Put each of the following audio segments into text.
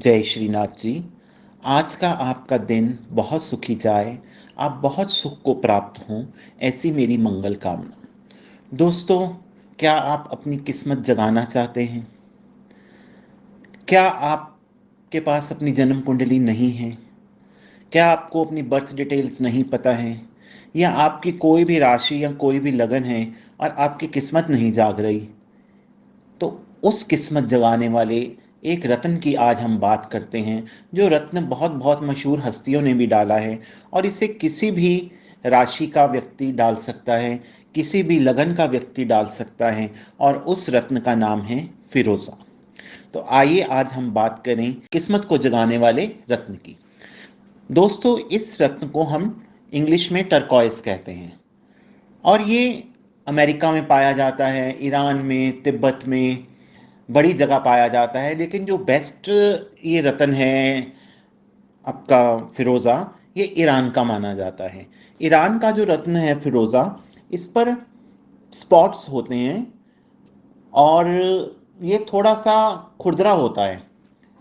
जय श्रीनाथ जी। आज का आपका दिन बहुत सुखी जाए। आप बहुत सुख को प्राप्त हों, ऐसी मेरी मंगल कामना। दोस्तों, क्या आप अपनी किस्मत जगाना चाहते हैं? क्या आपके पास अपनी जन्म कुंडली नहीं है? क्या आपको अपनी बर्थ डिटेल्स नहीं पता है? या आपकी कोई भी राशि या कोई भी लगन है और आपकी किस्मत नहीं जाग रही? तो उस किस्मत जगाने वाले एक रत्न की आज हम बात करते हैं, जो रत्न बहुत बहुत मशहूर हस्तियों ने भी डाला है। और इसे किसी भी राशि का व्यक्ति डाल सकता है, किसी भी लगन का व्यक्ति डाल सकता है, और उस रत्न का नाम है फिरोज़ा। तो आइए आज हम बात करें किस्मत को जगाने वाले रत्न की। दोस्तों, इस रत्न को हम इंग्लिश में टर्कॉइस कहते हैं, और ये अमेरिका में पाया जाता है, ईरान में, तिब्बत में बड़ी जगह पाया जाता है। लेकिन जो बेस्ट ये रतन है आपका फिरोज़ा, ये ईरान का माना जाता है। ईरान का जो रत्न है फिरोज़ा, इस पर स्पॉट्स होते हैं, और ये थोड़ा सा खुरदरा होता है,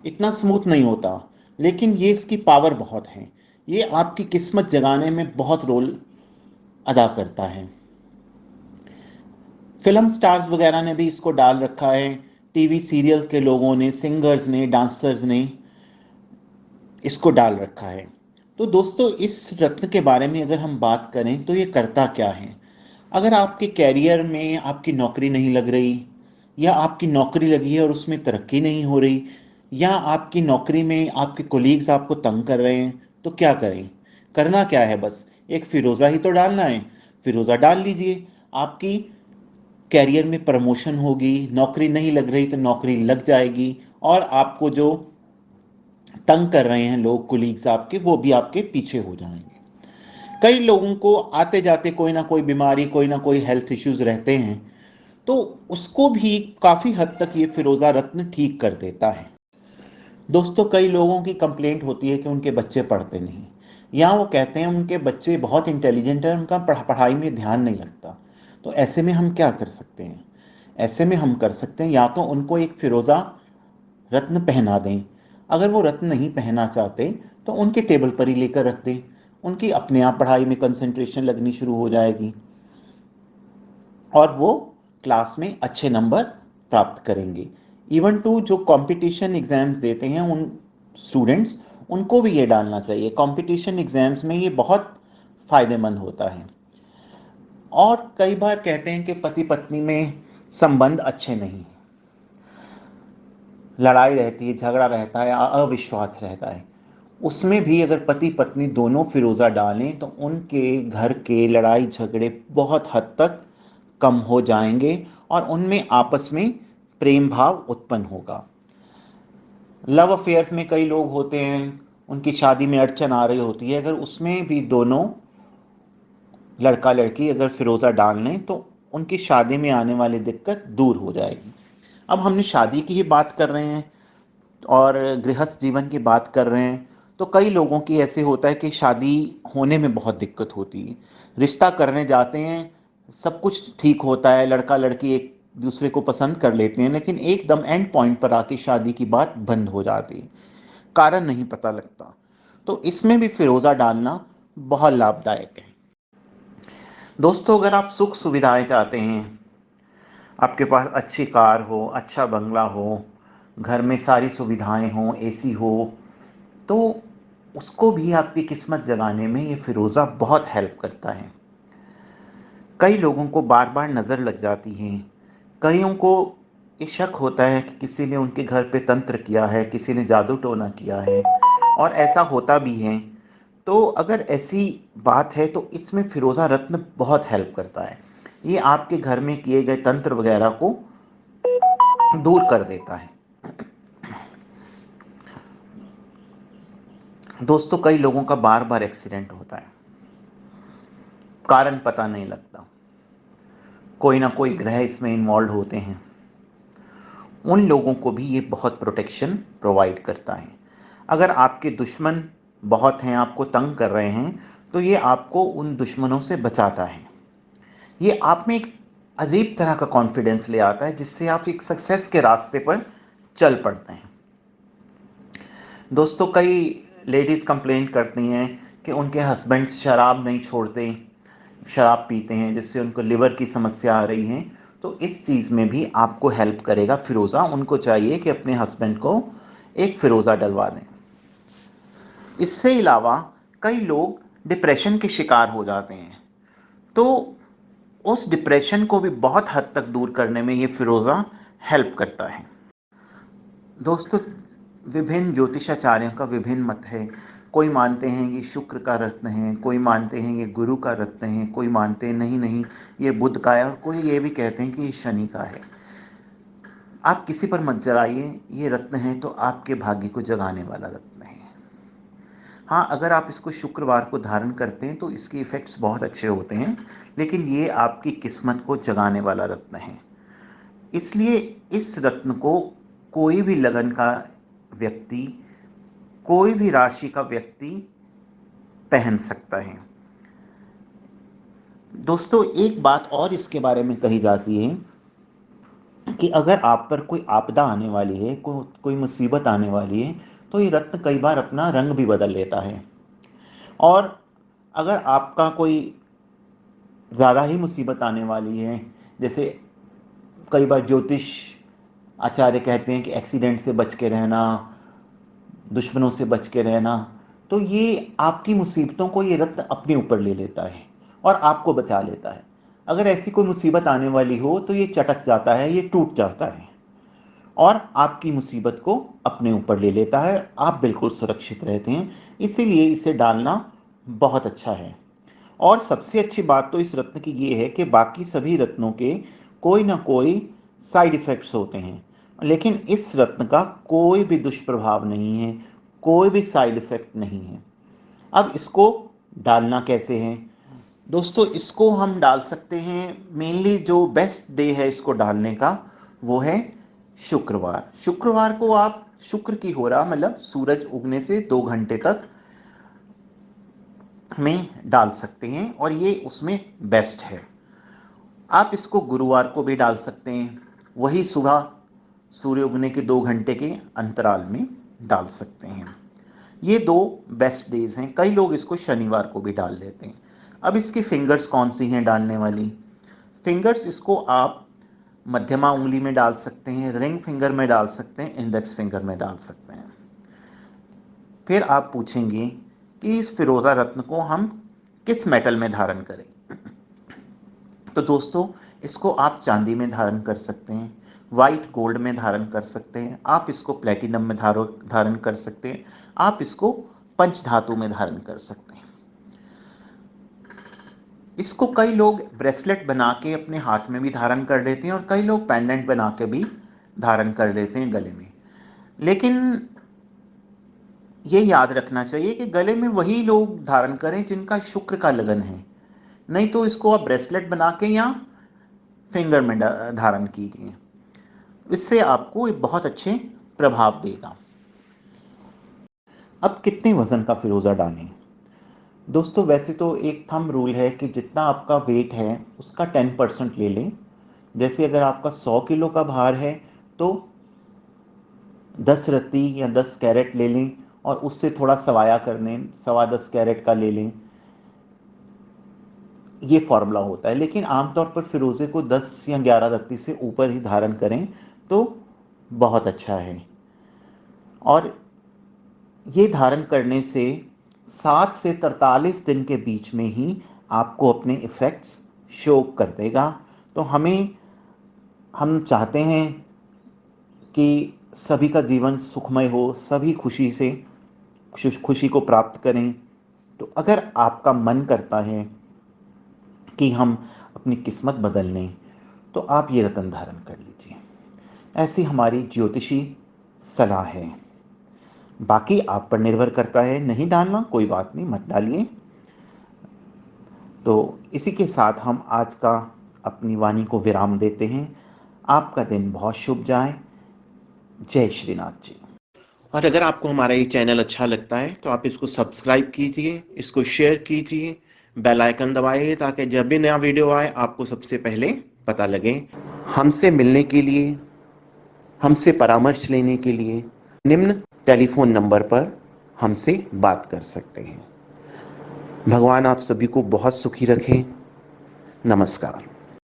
इतना स्मूथ नहीं होता। लेकिन ये इसकी पावर बहुत है, ये आपकी किस्मत जगाने में बहुत रोल अदा करता है। फिल्म स्टार्स वगैरह ने भी इसको डाल रखा है, टीवी सीरियल्स के लोगों ने, सिंगर्स ने, डांसर्स ने इसको डाल रखा है। तो दोस्तों, इस रत्न के बारे में अगर हम बात करें तो ये करता क्या है। अगर आपके कैरियर में आपकी नौकरी नहीं लग रही, या आपकी नौकरी लगी है और उसमें तरक्की नहीं हो रही, या आपकी नौकरी में आपके कोलीग्स आपको तंग कर रहे हैं, तो क्या करें? करना क्या है, बस एक फिरोज़ा ही तो डालना है। फिरोज़ा डाल लीजिए, आपकी कैरियर में प्रमोशन होगी। नौकरी नहीं लग रही तो नौकरी लग जाएगी, और आपको जो तंग कर रहे हैं लोग, कुलीग्स आपके, वो भी आपके पीछे हो जाएंगे। कई लोगों को आते जाते कोई ना कोई बीमारी, कोई ना कोई हेल्थ इश्यूज रहते हैं, तो उसको भी काफ़ी हद तक ये फिरोज़ा रत्न ठीक कर देता है। दोस्तों, कई लोगों की कंप्लेंट होती है कि उनके बच्चे पढ़ते नहीं, या वो कहते हैं उनके बच्चे बहुत इंटेलिजेंट हैं, उनका पढ़ाई में ध्यान नहीं लगता। तो ऐसे में हम क्या कर सकते हैं? ऐसे में हम कर सकते हैं, या तो उनको एक फिरोज़ा रत्न पहना दें। अगर वो रत्न नहीं पहनना चाहते तो उनके टेबल पर ही लेकर रख दें, उनकी अपने आप पढ़ाई में कंसंट्रेशन लगनी शुरू हो जाएगी, और वो क्लास में अच्छे नंबर प्राप्त करेंगे। इवन टू जो कंपटीशन एग्ज़ाम्स देते हैं उन स्टूडेंट्स, उनको भी ये डालना चाहिए। कंपटीशन एग्ज़ाम्स में ये बहुत फ़ायदेमंद होता है। और कई बार कहते हैं कि पति पत्नी में संबंध अच्छे नहीं हैं, लड़ाई रहती है, झगड़ा रहता है, अविश्वास रहता है। उसमें भी अगर पति पत्नी दोनों फिरोज़ा डालें तो उनके घर के लड़ाई झगड़े बहुत हद तक कम हो जाएंगे, और उनमें आपस में प्रेम भाव उत्पन्न होगा। लव अफेयर्स में कई लोग होते हैं, उनकी शादी में अड़चन आ रही होती है, अगर उसमें भी दोनों लड़का लड़की अगर फिरोज़ा डाल लें तो उनकी शादी में आने वाली दिक्कत दूर हो जाएगी। अब हमने शादी की ही बात कर रहे हैं और गृहस्थ जीवन की बात कर रहे हैं, तो कई लोगों की ऐसे होता है कि शादी होने में बहुत दिक्कत होती है। रिश्ता करने जाते हैं, सब कुछ ठीक होता है, लड़का लड़की एक दूसरे को पसंद कर लेते हैं, लेकिन एकदम एंड पॉइंट पर आके शादी की बात बंद हो जाती है, कारण नहीं पता लगता। तो इसमें भी फिरोज़ा डालना बहुत लाभदायक है। दोस्तों, अगर आप सुख सुविधाएं चाहते हैं, आपके पास अच्छी कार हो, अच्छा बंगला हो, घर में सारी सुविधाएं हों, एसी हो, तो उसको भी आपकी किस्मत जगाने में ये फिरोज़ा बहुत हेल्प करता है। कई लोगों को बार बार नज़र लग जाती है, कईयों को ये शक होता है कि किसी ने उनके घर पे तंत्र किया है, किसी ने जादू टोना किया है, और ऐसा होता भी है। तो अगर ऐसी बात है तो इसमें फिरोज़ा रत्न बहुत हेल्प करता है। ये आपके घर में किए गए तंत्र वगैरह को दूर कर देता है। दोस्तों, कई लोगों का बार बार एक्सीडेंट होता है, कारण पता नहीं लगता, कोई ना कोई ग्रह इसमें इन्वॉल्व होते हैं। उन लोगों को भी ये बहुत प्रोटेक्शन प्रोवाइड करता है। अगर आपके दुश्मन बहुत हैं, आपको तंग कर रहे हैं, तो ये आपको उन दुश्मनों से बचाता है। ये आप में एक अजीब तरह का कॉन्फिडेंस ले आता है, जिससे आप एक सक्सेस के रास्ते पर चल पड़ते हैं। दोस्तों, कई लेडीज़ कंप्लेंट करती हैं कि उनके हस्बैंड शराब नहीं छोड़ते, शराब पीते हैं, जिससे उनको लिवर की समस्या आ रही है। तो इस चीज़ में भी आपको हेल्प करेगा फ़िरोज़ा। उनको चाहिए कि अपने हस्बैंड को एक फ़िरोज़ा डलवा दें। इससे अलावा कई लोग डिप्रेशन के शिकार हो जाते हैं, तो उस डिप्रेशन को भी बहुत हद तक दूर करने में ये फ़िरोज़ा हेल्प करता है। दोस्तों, विभिन्न ज्योतिषाचार्यों का विभिन्न मत है। कोई मानते हैं ये शुक्र का रत्न है, कोई मानते हैं ये गुरु का रत्न है, कोई मानते हैं नहीं नहीं ये बुध का है, और कोई ये भी कहते हैं कि ये शनि का है। आप किसी पर मत जलाइए, ये रत्न है तो आपके भाग्य को जगाने वाला रत्न है। हाँ, अगर आप इसको शुक्रवार को धारण करते हैं तो इसके इफ़ेक्ट्स बहुत अच्छे होते हैं, लेकिन ये आपकी किस्मत को जगाने वाला रत्न है। इसलिए इस रत्न को कोई भी लगन का व्यक्ति, कोई भी राशि का व्यक्ति पहन सकता है। दोस्तों, एक बात और इसके बारे में कही जाती है कि अगर आप पर कोई आपदा आने वाली है, कोई मुसीबत आने वाली है, तो ये रत्न कई बार अपना रंग भी बदल लेता है। और अगर आपका कोई ज़्यादा ही मुसीबत आने वाली है, जैसे कई बार ज्योतिष आचार्य कहते हैं कि एक्सीडेंट से बच के रहना, दुश्मनों से बच के रहना, तो ये आपकी मुसीबतों को ये रत्न अपने ऊपर ले लेता है और आपको बचा लेता है। अगर ऐसी कोई मुसीबत आने वाली हो तो ये चटक जाता है, ये टूट जाता है और आपकी मुसीबत को अपने ऊपर ले लेता है। आप बिल्कुल सुरक्षित रहते हैं। इसीलिए इसे डालना बहुत अच्छा है। और सबसे अच्छी बात तो इस रत्न की ये है कि बाकी सभी रत्नों के कोई ना कोई साइड इफ़ेक्ट्स होते हैं, लेकिन इस रत्न का कोई भी दुष्प्रभाव नहीं है, कोई भी साइड इफ़ेक्ट नहीं है। अब इसको डालना कैसे है? दोस्तों, इसको हम डाल सकते हैं, मेनली जो बेस्ट डे है इसको डालने का वो है शुक्रवार। शुक्रवार को आप शुक्र की होरा मतलब सूरज उगने से 2 घंटे तक में डाल सकते हैं और ये उसमें बेस्ट है। आप इसको गुरुवार को भी डाल सकते हैं, वही सुबह सूर्य उगने के 2 घंटे के अंतराल में डाल सकते हैं। ये दो बेस्ट डेज हैं। कई लोग इसको शनिवार को भी डाल लेते हैं। अब इसकी फिंगर्स कौन सी हैं डालने वाली? फिंगर्स इसको आप मध्यमा उंगली में डाल सकते हैं, रिंग फिंगर में डाल सकते हैं, इंडेक्स फिंगर में डाल सकते हैं। फिर आप पूछेंगे कि इस फिरोज़ा रत्न को हम किस मेटल में धारण करें? तो दोस्तों, इसको आप चांदी में धारण कर सकते हैं, वाइट गोल्ड में धारण कर सकते हैं, आप इसको प्लेटिनम में धारण कर सकते हैं, आप इसको पंचधातु में धारण कर सकते हैं। इसको कई लोग ब्रेसलेट बना के अपने हाथ में भी धारण कर लेते हैं और कई लोग पेंडेंट बना के भी धारण कर लेते हैं गले में। लेकिन ये याद रखना चाहिए कि गले में वही लोग धारण करें जिनका शुक्र का लगन है, नहीं तो इसको आप ब्रेसलेट बना के या फिंगर में धारण कीजिए। इससे आपको एक बहुत अच्छे प्रभाव देगा। अब कितने वज़न का फिरोज़ा डालें? दोस्तों, वैसे तो एक थंब रूल है कि जितना आपका वेट है उसका 10% ले लें। जैसे अगर आपका 100 किलो का भार है तो 10 रत्ती या 10 कैरेट ले लें और उससे थोड़ा सवाया कर लें, 10.25 कैरेट का ले लें। ये फॉर्मूला होता है, लेकिन आमतौर पर फिरोज़े को 10 या 11 रत्ती से ऊपर ही धारण करें तो बहुत अच्छा है। और ये धारण करने से 7 से 43 दिन के बीच में ही आपको अपने इफ़ेक्ट्स शो कर देगा। तो हम चाहते हैं कि सभी का जीवन सुखमय हो, सभी खुशी को प्राप्त करें। तो अगर आपका मन करता है कि हम अपनी किस्मत बदल लें तो आप ये रत्न धारण कर लीजिए। ऐसी हमारी ज्योतिषी सलाह है। बाकी आप पर निर्भर करता है, नहीं डालना कोई बात नहीं, मत डालिए। तो इसी के साथ हम आज का अपनी वाणी को विराम देते हैं। आपका दिन बहुत शुभ जाए। जय श्रीनाथ जी। और अगर आपको हमारा ये चैनल अच्छा लगता है तो आप इसको सब्सक्राइब कीजिए, इसको शेयर कीजिए, बेल आइकन दबाइए ताकि जब भी नया वीडियो आए आपको सबसे पहले पता लगे। हमसे मिलने के लिए, हमसे परामर्श लेने के लिए निम्न टेलीफोन नंबर पर हमसे बात कर सकते हैं। भगवान आप सभी को बहुत सुखी रखें। नमस्कार।